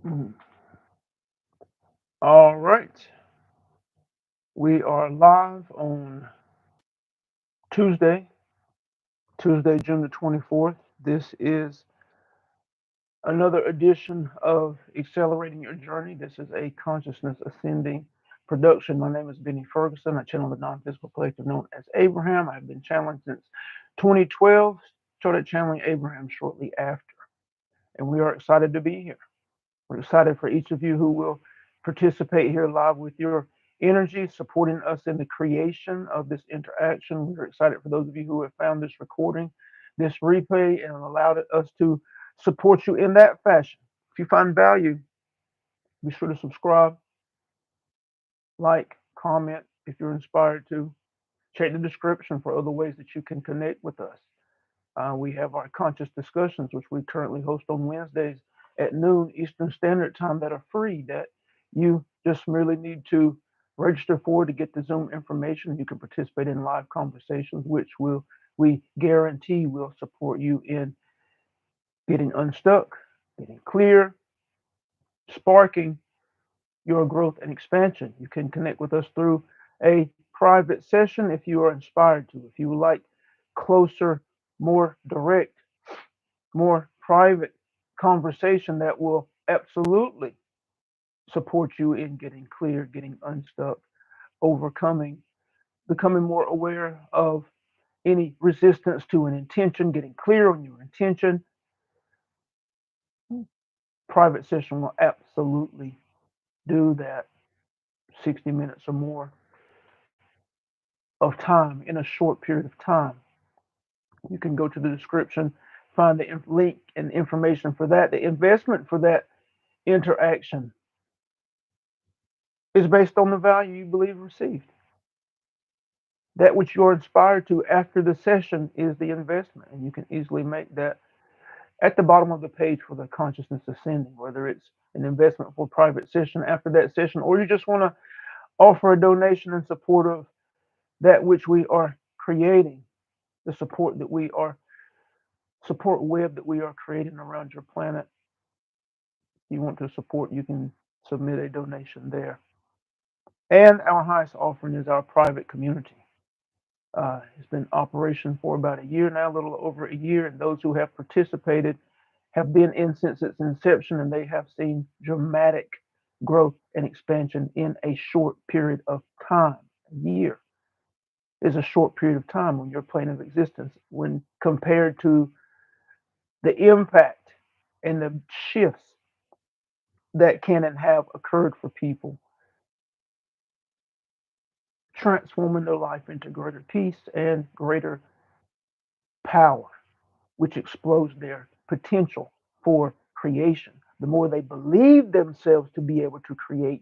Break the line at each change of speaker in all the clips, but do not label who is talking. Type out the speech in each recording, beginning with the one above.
Mhm. All right. We are live on Tuesday, June the 24th. This is another edition of Accelerating Your Journey. This is a consciousness ascending production. My name is Benny Ferguson. I channel the non-physical collective known as Abraham. I've been channeling since 2012, started channeling Abraham shortly after. And we are excited to be here. We're excited for each of you who will participate here live with your energy, supporting us in the creation of this interaction. We're excited for those of you who have found this recording, this replay, and allowed us to support you in that fashion. If you find value, be sure to subscribe, like, comment if you're inspired to. Check the description for other ways that you can connect with us. We have our conscious discussions, which we currently host on Wednesdays at noon Eastern Standard Time, that are free, that you just merely need to register for to get the Zoom information. You can participate in live conversations, which we guarantee will support you in getting unstuck, getting clear, sparking your growth and expansion. You can connect with us through a private session if you are inspired to. If you would like closer, more direct, more private conversation that will absolutely support you in getting clear, getting unstuck, overcoming, becoming more aware of any resistance to an intention, getting clear on your intention. Private session will absolutely do that. 60 minutes or more of time in a short period of time. You can go to the description, find the link and information for that. The investment for that interaction is based on the value you believe received. That which you're inspired to after the session is the investment, and you can easily make that at the bottom of the page for the consciousness ascending, whether it's an investment for a private session after that session, or you just want to offer a donation in support of that which we are creating, the support web that we are creating around your planet. If you want to support, you can submit a donation there. And our highest offering is our private community. It's been in operation for about a year now, a little over a year, and those who have participated have been in since its inception, and they have seen dramatic growth and expansion in a short period of time. A year is a short period of time on your plane of existence when compared to the impact and the shifts that can and have occurred for people, transforming their life into greater peace and greater power, which explodes their potential for creation. The more they believe themselves to be able to create,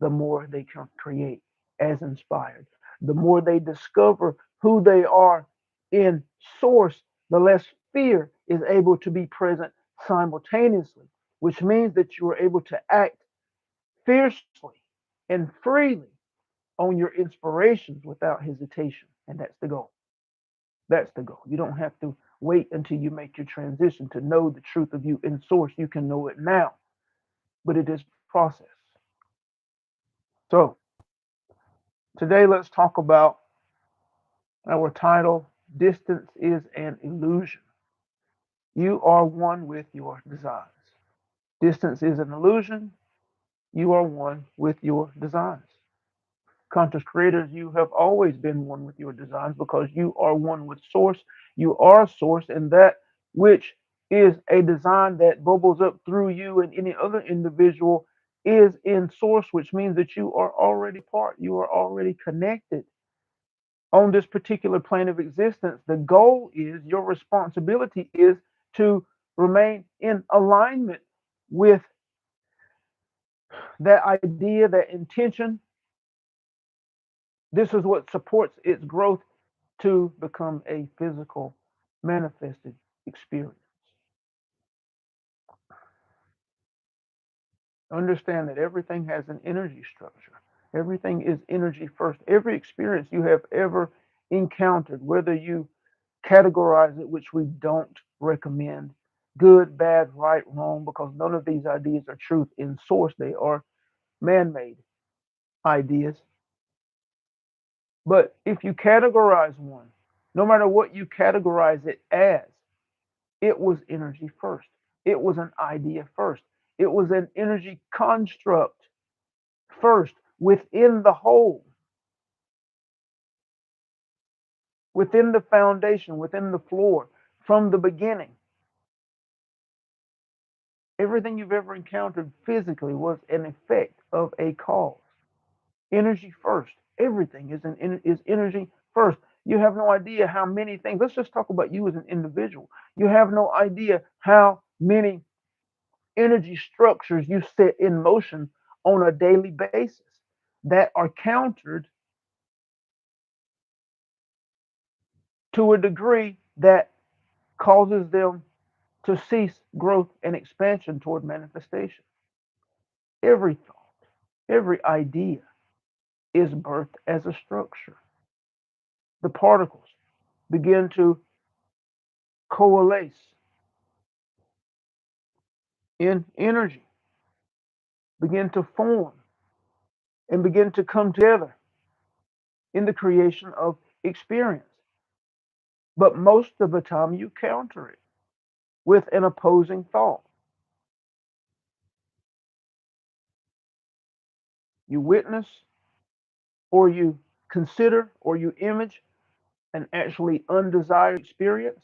the more they can create as inspired. The more they discover who they are in source, the less fear is able to be present simultaneously, which means that you are able to act fiercely and freely on your inspirations without hesitation. And that's the goal. That's the goal. You don't have to wait until you make your transition to know the truth of you in source. You can know it now, but it is process. So today let's talk about our title, Distance is an Illusion. You are one with your designs. Distance is an illusion. You are one with your designs. Conscious creators, you have always been one with your designs because you are one with source. You are source, and that which is a design that bubbles up through you and any other individual is in source, which means that you are already part, you are already connected on this particular plane of existence. The goal is, your responsibility is to remain in alignment with that idea, that intention. This is what supports its growth to become a physical manifested experience. Understand that everything has an energy structure. Everything is energy first. Every experience you have ever encountered, whether you categorize it, which we don't recommend, good, bad, right, wrong, because none of these ideas are truth in source. They are man made ideas. But if you categorize one, no matter what you categorize it as, it was energy first. It was an idea first. It was an energy construct first within the whole, within the foundation, within the floor, from the beginning. Everything you've ever encountered physically was an effect of a cause. Energy first. Everything is energy first. You have no idea how many things. Let's just talk about you as an individual. You have no idea how many energy structures you set in motion on a daily basis that are countered to a degree that causes them to cease growth and expansion toward manifestation. Every thought, every idea is birthed as a structure. The particles begin to coalesce in energy, begin to form, and begin to come together in the creation of experience. But most of the time, you counter it with an opposing thought. You witness, or you consider, or you image an actually undesired experience,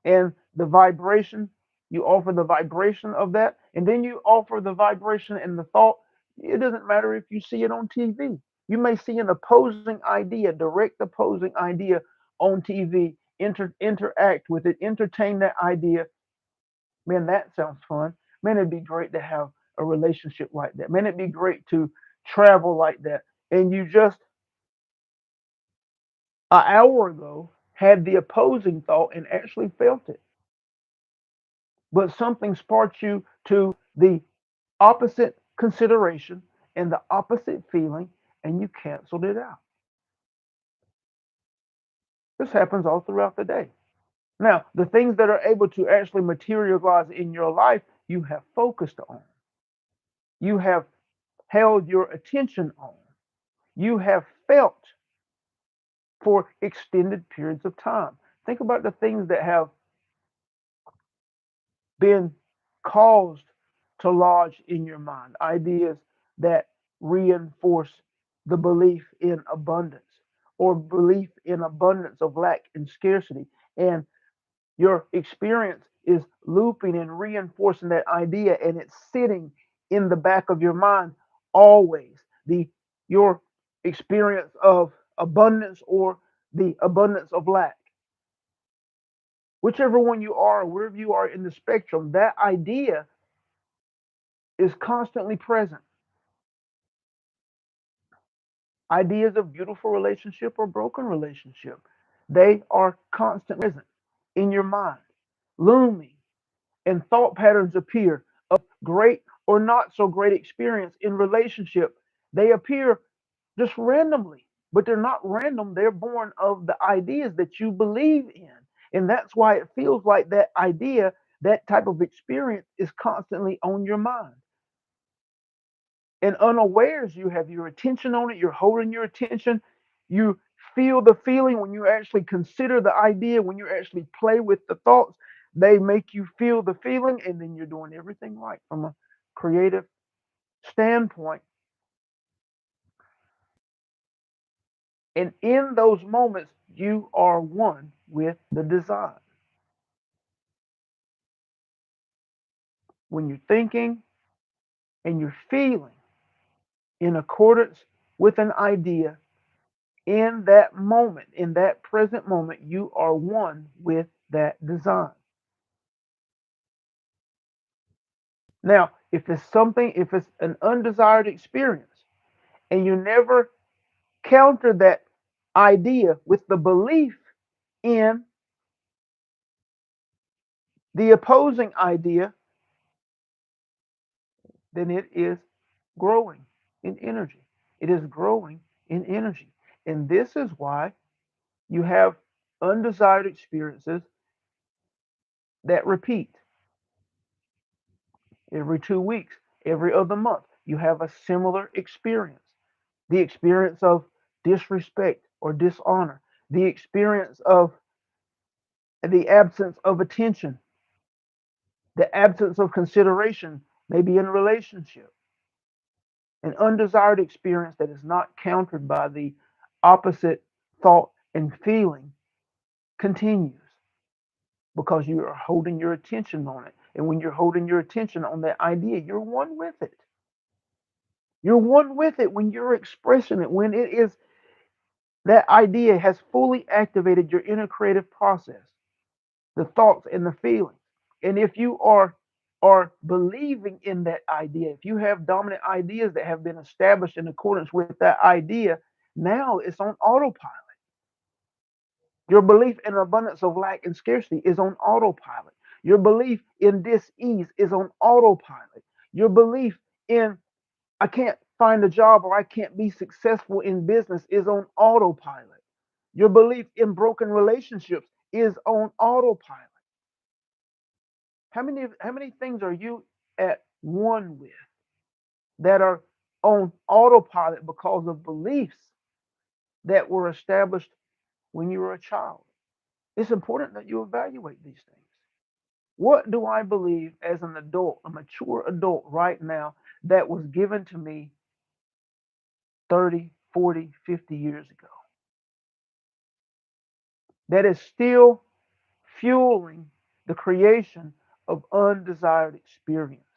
and the vibration, you offer the vibration of that, and then you offer the vibration and the thought. It doesn't matter if you see it on TV. You may see an opposing idea, direct opposing idea on TV, interact with it, entertain that idea. Man, that sounds fun. Man, it'd be great to have a relationship like that. Man, it'd be great to travel like that. And you just an hour ago had the opposing thought and actually felt it. But something sparked you to the opposite consideration and the opposite feeling, and you canceled it out. This happens all throughout the day. Now, the things that are able to actually materialize in your life, you have focused on, you have held your attention on, you have felt for extended periods of time. Think about the things that have been caused to lodge in your mind, ideas that reinforce the belief in abundance or belief in abundance of lack and scarcity. And your experience is looping and reinforcing that idea, and it's sitting in the back of your mind always. The your experience of abundance or the abundance of lack, whichever one you are, wherever you are in the spectrum, that idea is constantly present. Ideas of beautiful relationship or broken relationship, they are constantly present in your mind, looming, and thought patterns appear of great or not so great experience in relationship. They appear just randomly, but they're not random. They're born of the ideas that you believe in. And that's why it feels like that idea, that type of experience is constantly on your mind. And unawares, you have your attention on it, you're holding your attention, you feel the feeling when you actually consider the idea, when you actually play with the thoughts, they make you feel the feeling, and then you're doing everything right from a creative standpoint. And in those moments, you are one with the design. When you're thinking and you're feeling in accordance with an idea, in that moment, in that present moment, you are one with that design. Now, if it's an undesired experience, and you never counter that idea with the belief in the opposing idea, then it is growing in energy. It is growing in energy. And this is why you have undesired experiences that repeat. Every 2 weeks, every other month, you have a similar experience. The experience of disrespect or dishonor, the experience of the absence of attention, the absence of consideration, maybe in a relationship, an undesired experience that is not countered by the opposite thought and feeling continues because you are holding your attention on it. And when you're holding your attention on that idea, you're one with it. You're one with it when you're expressing it, when it is that idea has fully activated your inner creative process, the thoughts and the feelings. And if you are believing in that idea, if you have dominant ideas that have been established in accordance with that idea, now it's on autopilot. Your belief in abundance of lack and scarcity is on autopilot. Your belief in dis-ease is on autopilot. Your belief in I can't find a job or I can't be successful in business is on autopilot. Your belief in broken relationships is on autopilot. How many things are you at one with that are on autopilot because of beliefs that were established when you were a child? It's important that you evaluate these things. What do I believe as an adult, a mature adult right now, that was given to me 30, 40, 50 years ago that is still fueling the creation of undesired experiences?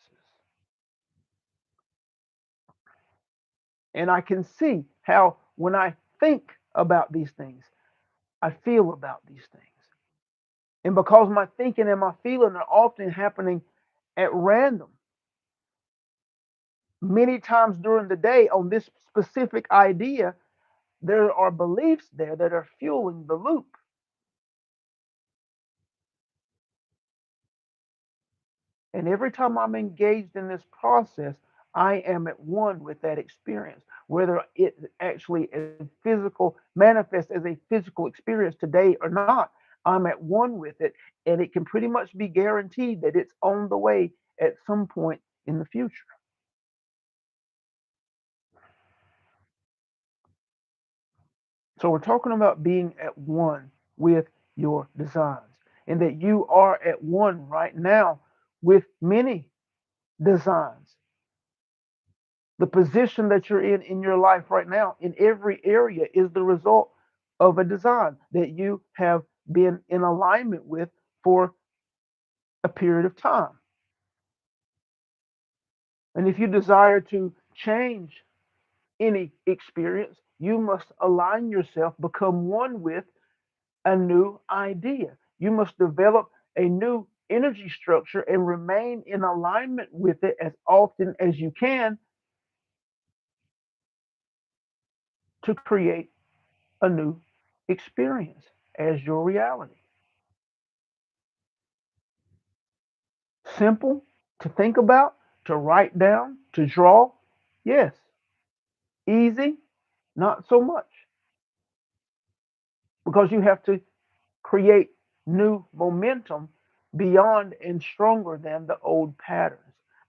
And I can see how when I think about these things, I feel about these things. And because my thinking and my feeling are often happening at random, many times during the day on this specific idea, there are beliefs there that are fueling the loop. And every time I'm engaged in this process, I am at one with that experience, whether it actually is physical, manifests as a physical experience today or not. I'm at one with it, and it can pretty much be guaranteed that it's on the way at some point in the future. So we're talking about being at one with your designs, and that you are at one right now with many designs. The position that you're in your life right now, in every area, is the result of a design that you have been in alignment with for a period of time. And if you desire to change any experience, you must align yourself, become one with a new idea. You must develop a new energy structure and remain in alignment with it as often as you can to create a new experience as your reality. Simple to think about, to write down, to draw? Yes. Easy? Not so much. Because you have to create new momentum beyond and stronger than the old patterns.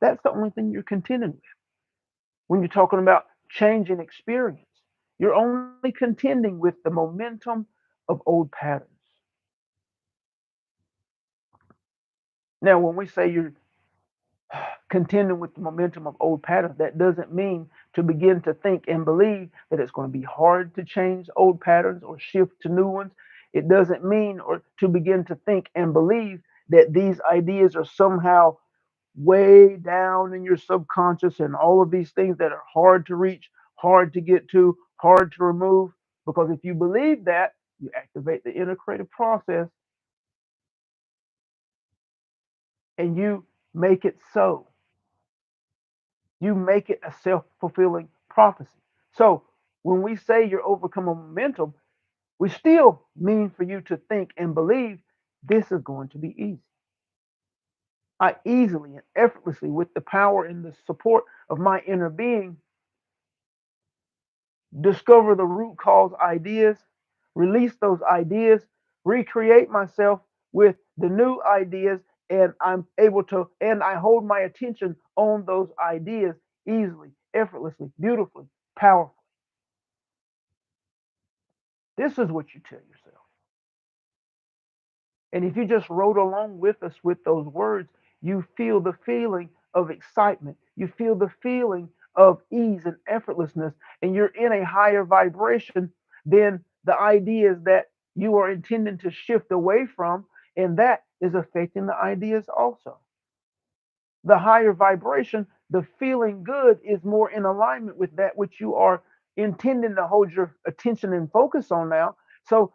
That's the only thing you're contending with when you're talking about changing experience. You're only contending with the momentum of old patterns. Now, when we say you're contending with the momentum of old patterns, that doesn't mean to begin to think and believe that it's going to be hard to change old patterns or shift to new ones. It doesn't mean or to begin to think and believe that these ideas are somehow way down in your subconscious and all of these things that are hard to reach, hard to get to, hard to remove. Because if you believe that, you activate the inner creative process and you make it so. You make it a self fulfilling prophecy. So when we say you're overcoming momentum, we still mean for you to think and believe this is going to be easy. I easily and effortlessly, with the power and the support of my inner being, discover the root cause ideas, release those ideas, recreate myself with the new ideas, and I'm able to, and I hold my attention on those ideas easily, effortlessly, beautifully, powerfully. This is what you tell yourself. And if you just rode along with us with those words, you feel the feeling of excitement. You feel the feeling of ease and effortlessness, and you're in a higher vibration than the ideas that you are intending to shift away from. And that is affecting the ideas also. The higher vibration, the feeling good is more in alignment with that which you are intending to hold your attention and focus on now. So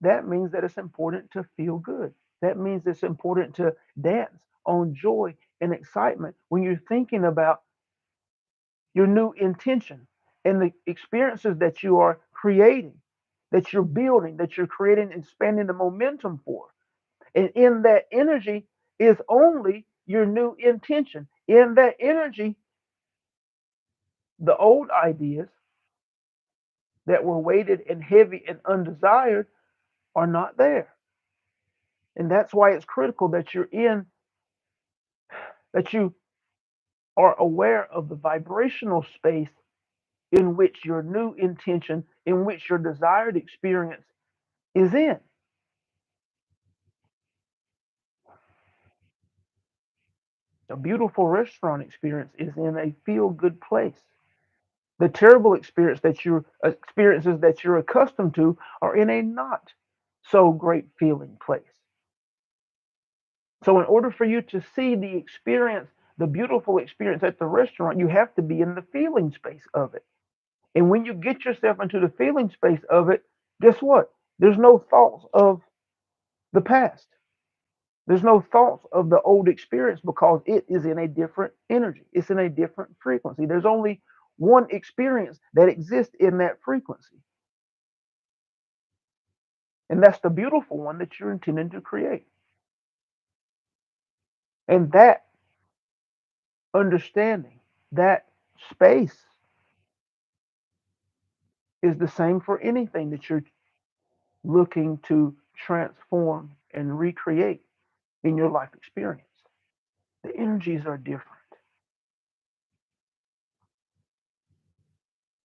that means that it's important to feel good. That means it's important to dance on joy and excitement when you're thinking about your new intention and the experiences that you are creating, that you're building, that you're creating, expanding the momentum for. And in that energy is only your new intention. In that energy, the old ideas that were weighted and heavy and undesired are not there. And that's why it's critical that that you are aware of the vibrational space in which your new intention, in which your desired experience is in. A beautiful restaurant experience is in a feel good place. The terrible experiences that you're accustomed to are in a not so great feeling place. So in order for you to see the experience, the beautiful experience at the restaurant, you have to be in the feeling space of it. And when you get yourself into the feeling space of it, guess what? There's no thoughts of the past. There's no thoughts of the old experience because it is in a different energy. It's in a different frequency. There's only one experience that exists in that frequency. And that's the beautiful one that you're intending to create. And that understanding, that space is the same for anything that you're looking to transform and recreate in your life experience. The energies are different.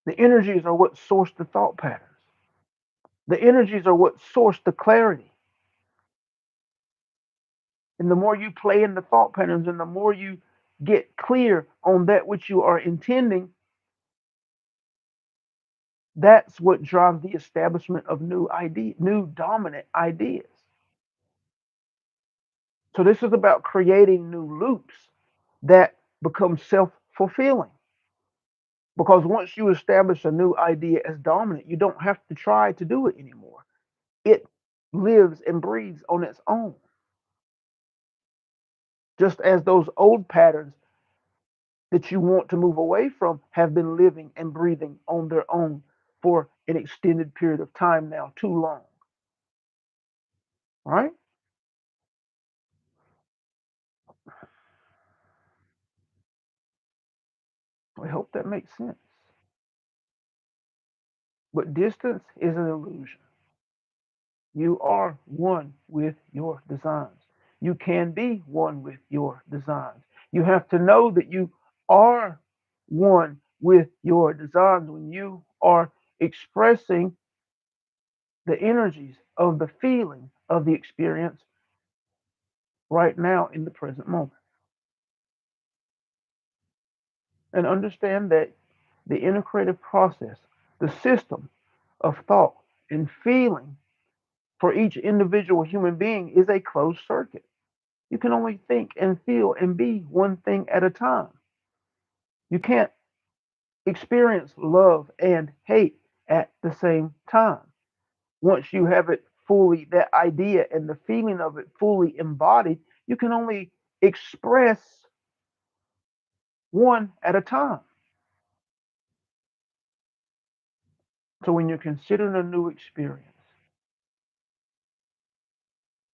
The energies are what source the thought patterns. The energies are what source the clarity. And the more you play in the thought patterns and the more you get clear on that which you are intending, that's what drives the establishment of new dominant ideas. So this is about creating new loops that become self-fulfilling. Because once you establish a new idea as dominant, you don't have to try to do it anymore. It lives and breathes on its own. Just as those old patterns that you want to move away from have been living and breathing on their own for an extended period of time now, too long. Right? I hope that makes sense. But distance is an illusion. You are one with your designs. You can be one with your designs. You have to know that you are one with your designs when you are expressing the energies of the feeling of the experience right now in the present moment. And understand that the integrative process, the system of thought and feeling for each individual human being is a closed circuit. You can only think and feel and be one thing at a time. You can't experience love and hate at the same time. Once you have it fully, that idea and the feeling of it fully embodied, you can only express one at a time. So when you're considering a new experience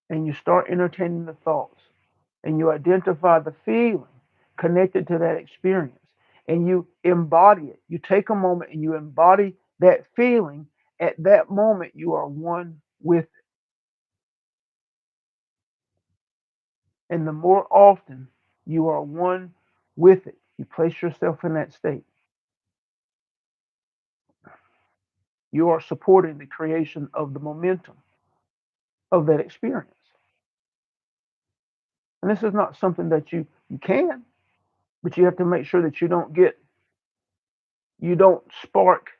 and you start entertaining the thoughts and you identify the feeling connected to that experience and you embody it, you take a moment and you embody that feeling, at that moment you are one with And the more often you are one with it, you place yourself in that state, you are supporting the creation of the momentum of that experience. And this is not something that you can, but you have to make sure that you don't spark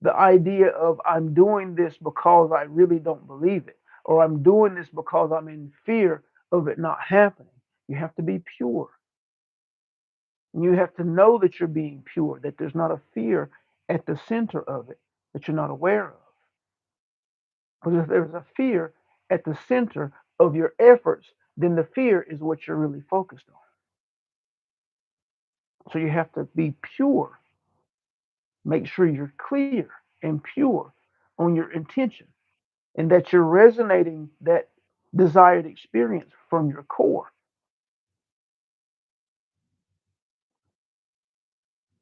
the idea of I'm doing this because I really don't believe it, or I'm doing this because I'm in fear of it not happening. You have to be pure. And you have to know that you're being pure, that there's not a fear at the center of it that you're not aware of. Because if there's a fear at the center of your efforts, then the fear is what you're really focused on. So you have to be pure. Make sure you're clear and pure on your intention and that you're resonating that desired experience from your core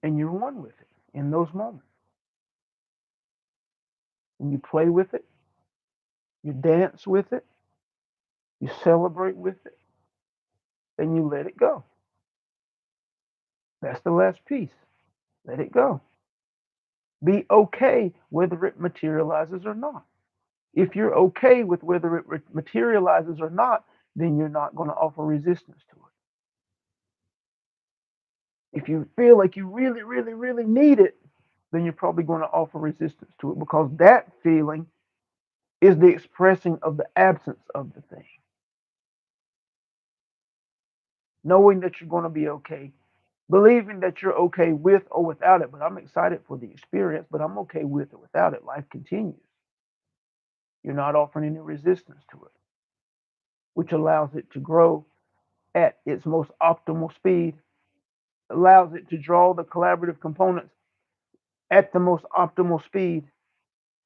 and you're one with it in those moments. And you play with it, you dance with it, you celebrate with it, and you let it go. That's the last piece. Let it go. Be okay whether it materializes or not. If you're okay with whether it materializes or not, then you're not going to offer resistance to it. If you feel like you really, really, really need it, then you're probably going to offer resistance to it because that feeling is the expressing of the absence of the thing. Knowing that you're going to be okay, believing that you're okay with or without it, but I'm excited for the experience, but I'm okay with or without it. Life continues. You're not offering any resistance to it, which allows it to grow at its most optimal speed, allows it to draw the collaborative components at the most optimal speed,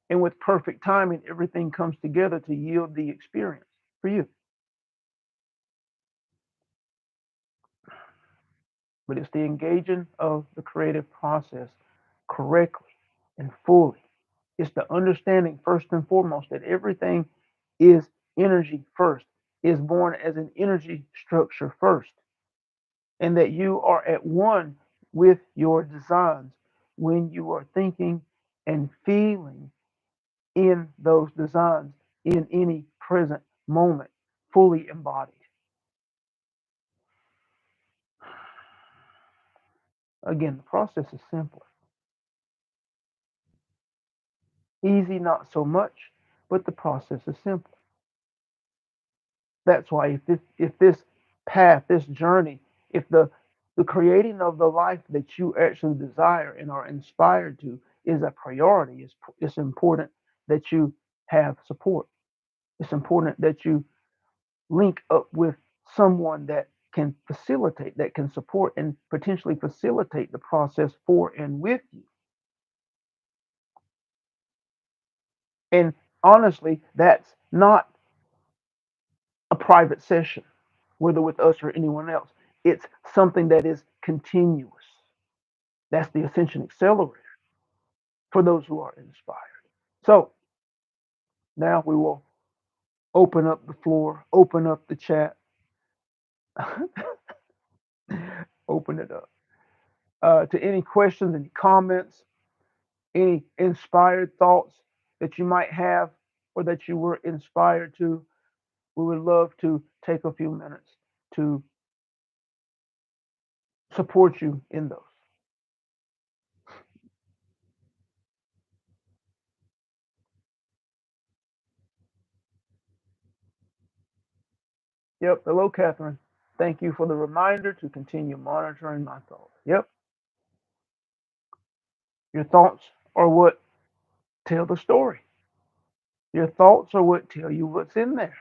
and with perfect timing, everything comes together to yield the experience for you. But it's the engaging of the creative process correctly and fully. It's the understanding, first and foremost, that everything is energy first, is born as an energy structure first, and that you are at one with your designs when you are thinking and feeling in those designs in any present moment, fully embodied. Again, the process is simple. Easy, not so much, but the process is simple. That's why if this path, this journey, if the creating of the life that you actually desire and are inspired to is a priority, it's important that you have support. It's important that you link up with someone that can facilitate, that can support and potentially facilitate the process for and with you. And honestly, that's not a private session, whether with us or anyone else. It's something that is continuous. That's the Ascension Accelerator for those who are inspired. So now we will open up the floor, open up the chat, open it up to any questions, any comments, any inspired thoughts that you might have or that you were inspired to. We would love to take a few minutes to support you in those. Yep. Hello, Catherine. Thank you for the reminder to continue monitoring my thoughts. Yep. Your thoughts are what tell the story. Your thoughts are what tell you what's in there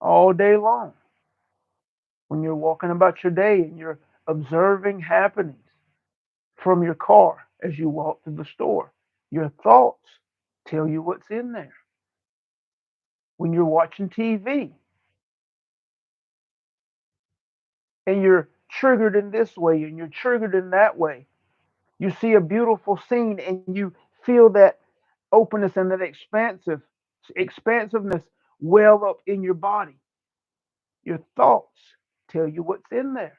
all day long. When you're walking about your day and you're observing happenings from your car as you walk to the store, your thoughts tell you what's in there. When you're watching TV and you're triggered in this way and you're triggered in that way, you see a beautiful scene and you feel that openness and that expansiveness well up in your body. Your thoughts tell you what's in there.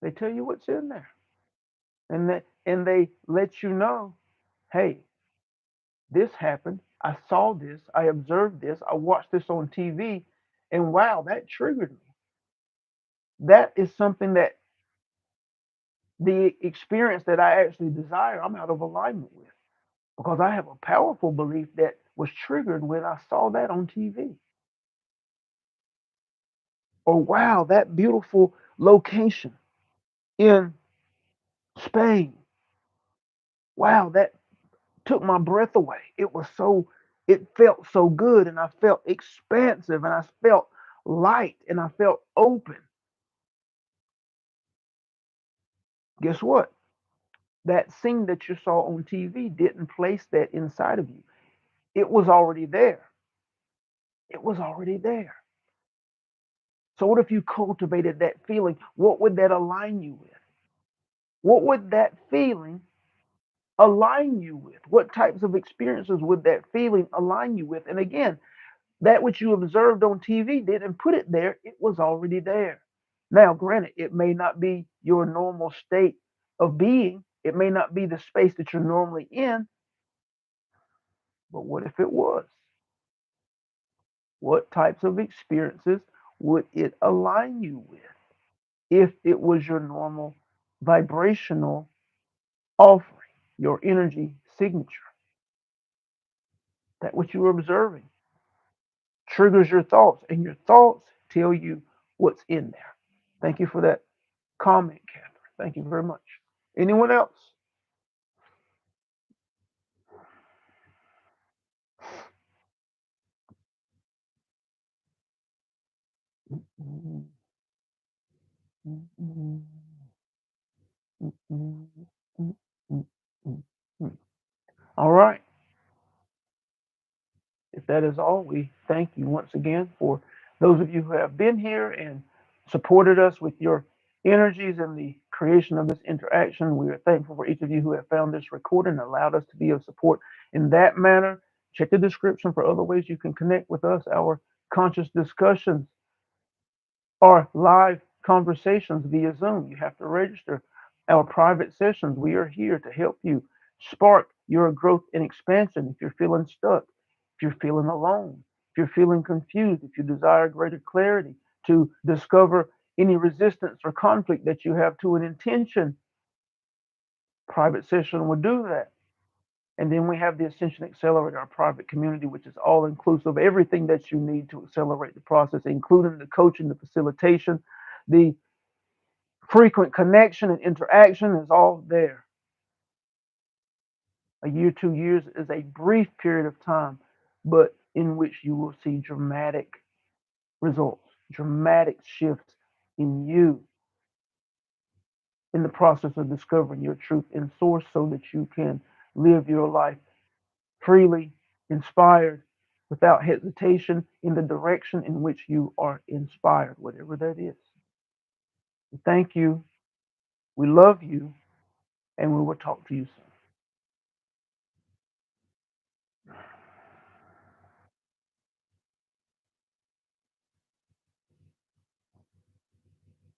They tell you what's in there. And they let you know, hey, this happened. I saw this. I observed this. I watched this on TV. And wow, that triggered me. That is something that the experience that I actually desire, I'm out of alignment with because I have a powerful belief that was triggered when I saw that on TV. Or wow, that beautiful location in Spain. Wow, that took my breath away. It felt so good and I felt expansive and I felt light and I felt open. Guess what? That scene that you saw on TV didn't place that inside of you. It was already there. It was already there. So, what if you cultivated that feeling? What would that align you with? What would that feeling align you with? What types of experiences would that feeling align you with? And again, that which you observed on TV didn't put it there, it was already there. Now, granted, it may not be your normal state of being, it may not be the space that you're normally in, but what if it was? What types of experiences would it align you with if it was your normal vibrational offering, your energy signature? That what you were observing triggers your thoughts, and your thoughts tell you what's in there. Thank you for that comment, Catherine. Thank you very much. Anyone else? All right. If that is all, we thank you once again for those of you who have been here and supported us with your energies in the creation of this interaction. We are thankful for each of you who have found this recording and allowed us to be of support in that manner. Check the description for other ways you can connect with us. Our conscious discussions or live conversations via Zoom. You have to register. Our private sessions, we are here to help you spark your growth and expansion. If you're feeling stuck, if you're feeling alone, if you're feeling confused, if you desire greater clarity to discover any resistance or conflict that you have to an intention, private session will do that. And then we have the Ascension Accelerator, our private community, which is all inclusive, everything that you need to accelerate the process, including the coaching, the facilitation, the frequent connection and interaction is all there. A year, 2 years is a brief period of time, but in which you will see dramatic results, dramatic shifts in you in the process of discovering your truth in source so that you can live your life freely, inspired, without hesitation in the direction in which you are inspired, whatever that is. Thank you. We love you, and we will talk to you soon.